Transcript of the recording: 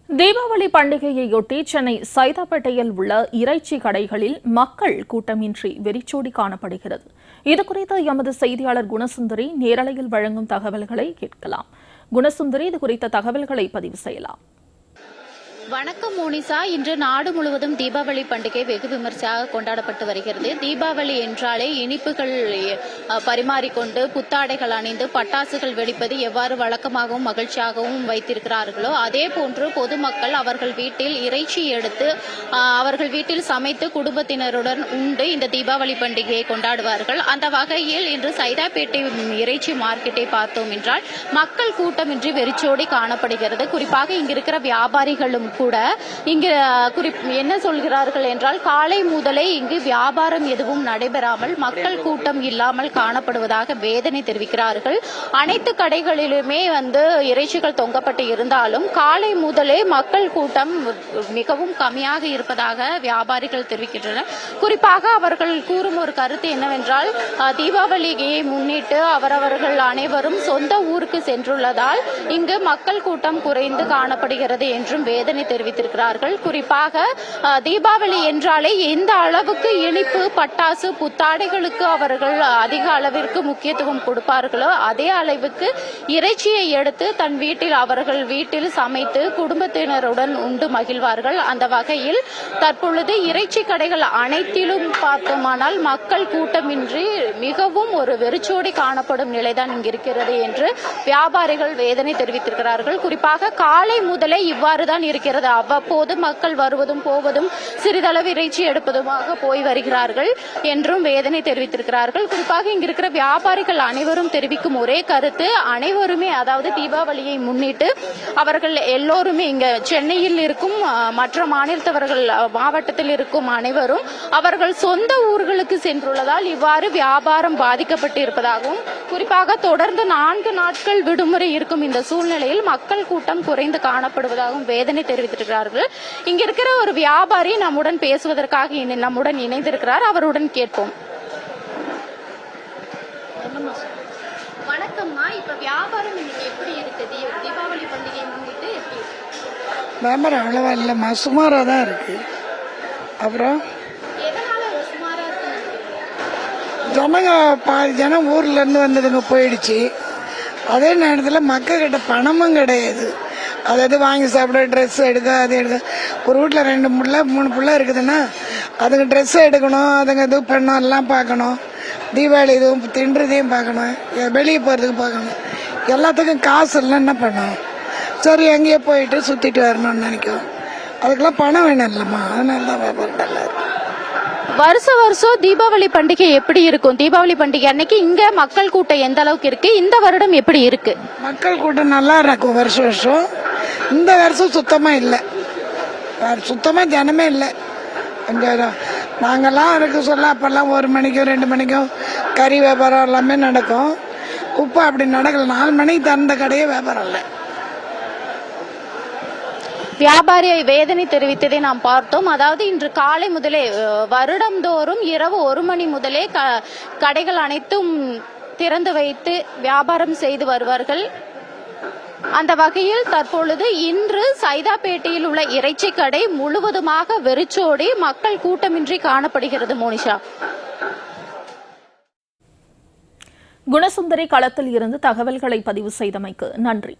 தீபாவளி பண்டிகையையொட்டி சென்னை சைதாப்பேட்டையில் உள்ள இறைச்சி கடைகளில் மக்கள் கூட்டமின்றி வெறிச்சோடி காணப்படுகிறது. இதுகுறித்து எமது செய்தியாளர் குணசுந்தரி நேரலையில் வழங்கும் தகவல்களை கேட்கலாம். குணசுந்தரி, இதுகுறித்த தகவல்களை பதிவு செய்யலாம். வணக்கம் மோனிசா. இன்று நாடு முழுவதும் தீபாவளி பண்டிகை வெகு விமர்சையாக கொண்டாடப்பட்டு வருகிறது. தீபாவளி என்றாலே இனிப்புகள் பரிமாறிக்கொண்டு புத்தாடைகள் அணிந்து பட்டாசுகள் வெடிப்பது எவ்வாறு வழக்கமாகவும் மகிழ்ச்சியாகவும் வைத்திருக்கிறார்களோ அதே போன்று பொதுமக்கள் அவர்கள் வீட்டில் இறைச்சி எடுத்து அவர்கள் வீட்டில் சமைத்து குடும்பத்தினருடன் உண்டு இந்த தீபாவளி பண்டிகையை கொண்டாடுவார்கள். அந்த வகையில் இன்று சைதாப்பேட்டை இறைச்சி மார்க்கெட்டை பார்த்தோம் என்றால் மக்கள் கூட்டமின்றி வெறிச்சோடி காணப்படுகிறது. குறிப்பாக இங்கிருக்கிற வியாபாரிகளும் கூட இங்கு என்ன சொல்கிறார்கள் என்றால், காலை முதலே இங்கு வியாபாரம் எதுவும் நடைபெறாமல் மக்கள் கூட்டம் இல்லாமல் காணப்படுவதாக வேதனை தெரிவிக்கிறார்கள். அனைத்து கடைகளிலுமே இறைச்சிகள் தொங்கப்பட்டு இருந்தாலும் காலை முதலே மக்கள் கூட்டம் மிகவும் கம்மியாக இருப்பதாக வியாபாரிகள் தெரிவிக்கின்றனர். குறிப்பாக அவர்கள் கூறும் ஒரு கருத்து என்னவென்றால், தீபாவளியை முன்னிட்டு அவரவர்கள் அனைவரும் சொந்த ஊருக்கு சென்றுள்ளதால் இங்கு மக்கள் கூட்டம் குறைந்து காணப்படுகிறது என்றும் வேதனை தெரிவித்திருக்கிறார்கள். குறிப்பாக தீபாவளி என்றாலே எந்த அளவுக்கு இனிப்பு பட்டாசு புத்தாடைகளுக்கு அவர்கள் அதிக அளவிற்கு முக்கியத்துவம் கொடுப்பார்களோ அதே அளவுக்கு இறைச்சியை எடுத்து தன் வீட்டில் அவர்கள் வீட்டில் சமைத்து குடும்பத்தினருடன் உண்டு மகிழ்வார்கள். அந்த வகையில் தற்பொழுது இறைச்சி கடைகள் அனைத்திலும் பார்த்தோமானால் மக்கள் கூட்டமின்றி மிகவும் ஒரு வெறிச்சோடி காணப்படும் நிலைதான் இங்கிருக்கிறது என்று வியாபாரிகள் வேதனை தெரிவித்திருக்கிறார்கள். குறிப்பாக காலை முதலே இவ்வாறுதான் இருக்கிறது. அவ்வப்போது மக்கள் வருவதும் போவதும் சிறிதளவு இறைச்சி எடுப்பதுமாக போய் வருகிறார்கள் என்றும் வேதனை தெரிவித்திருக்கிறார்கள். குறிப்பாக இங்கிருக்கிற வியாபாரிகள் அனைவரும் தெரிவிக்கும் ஒரே கருத்து, அனைவருமே அதாவது தீபாவளியை முன்னிட்டு அவர்கள் எல்லோருமே இங்க சென்னையில் இருக்கும் மற்ற மாநிலத்தவர்கள் மாவட்டத்தில் இருக்கும் அனைவரும் அவர்கள் சொந்த ஊர்களுக்கு சென்றுள்ளதால் இவ்வாறு வியாபாரம் பாதிக்கப்பட்டு இருப்பதாகவும், குறிப்பாக தொடர்ந்து 4 நாட்கள் விடுமுறை இருக்கும் இந்த சூழ்நிலையில் மக்கள் கூட்டம் குறைந்து காணப்படுவதாகவும் வேதனை தெரிவித்திருக்கிறார்கள். இங்க இருக்கிற ஒரு வியாபாரி நம்முடன் பேசுவதற்காக நம்முடன் இணைந்திருக்கிறார். அவருடன் கேட்போம். வணக்கம்மா. இப்ப வியாபாரம் இன்னைக்கு எப்படி இருக்குது? தீபாவளி பண்டிகை முன்னிட்டு எப்படி வியாபாரம் அவ்வளவா இல்லம்மா, சுமாரா தான் இருக்கு. அப்புறம் ஜனங்க பாதி ஜனம் ஊர்ல இருந்து வந்ததுங்க போயிடுச்சு. அதே நேரத்தில் மக்கள் கிட்ட பணமும் கிடையாது. அதாவது வாங்கி சாப்பிட, ட்ரெஸ் எடுக்க, அது எடுக்க. ஒரு வீட்டில் 2 பிள்ளை 3 பிள்ளை இருக்குதுன்னா அதுங்க ட்ரெஸ் எடுக்கணும், அதுங்க இது பண்ணணும், எல்லாம் பார்க்கணும். தீபாவளி இதுவும் தின்றதையும் பார்க்கணும், வெளியே போகிறதுக்கு பார்க்கணும். எல்லாத்துக்கும் காசு இல்லை, என்ன பண்ணணும்? சரி எங்கேயோ போயிட்டு சுற்றிட்டு வரணும்னு நினைக்கும். அதுக்கெல்லாம் பணம் வேணும் இல்லைம்மா, அதனால தான் வியாபாரம் நல்லா இருக்கு. வருஷம் தீபாவளி பண்டிகை எப்படி இருக்கும்? தீபாவளி பண்டிகை அன்னைக்கு இங்க மக்கள் கூட்டம் எந்த அளவுக்கு இருக்கு? இந்த வருடம் எப்படி இருக்கு? மக்கள் கூட்டம் நல்லா இருக்கும் வருஷம். இந்த வருஷம் சுத்தமா இல்லை, சுத்தமா ஜனமே இல்லை. கொஞ்சம் நாங்கெல்லாம் இருக்கு சொல்ல அப்பெல்லாம் 1 மணிக்கும் 2 மணிக்கும் கறி வியாபாரம் எல்லாமே நடக்கும். இப்போ அப்படி நடக்கல. 4 மணிக்கு திறந்த கடையே வியாபாரம் இல்லை. வியாபாரியை வேதனை தெரிவித்ததை நாம் பார்த்தோம். அதாவது இன்று காலை முதலே வருடந்தோறும் இரவு 1 மணி முதலே கடைகள் அனைத்தும் திறந்து வைத்து வியாபாரம் செய்து வருவார்கள். அந்த வகையில் தற்பொழுது இன்று சைதாப்பேட்டையில் உள்ள இறைச்சி கடை முழுவதுமாக வெறிச்சோடி மக்கள் கூட்டமின்றி காணப்படுகிறது. மோனிஷா. குணசுந்தரி களத்தில் இருந்து தகவல்களை பதிவு செய்தமைக்கு நன்றி.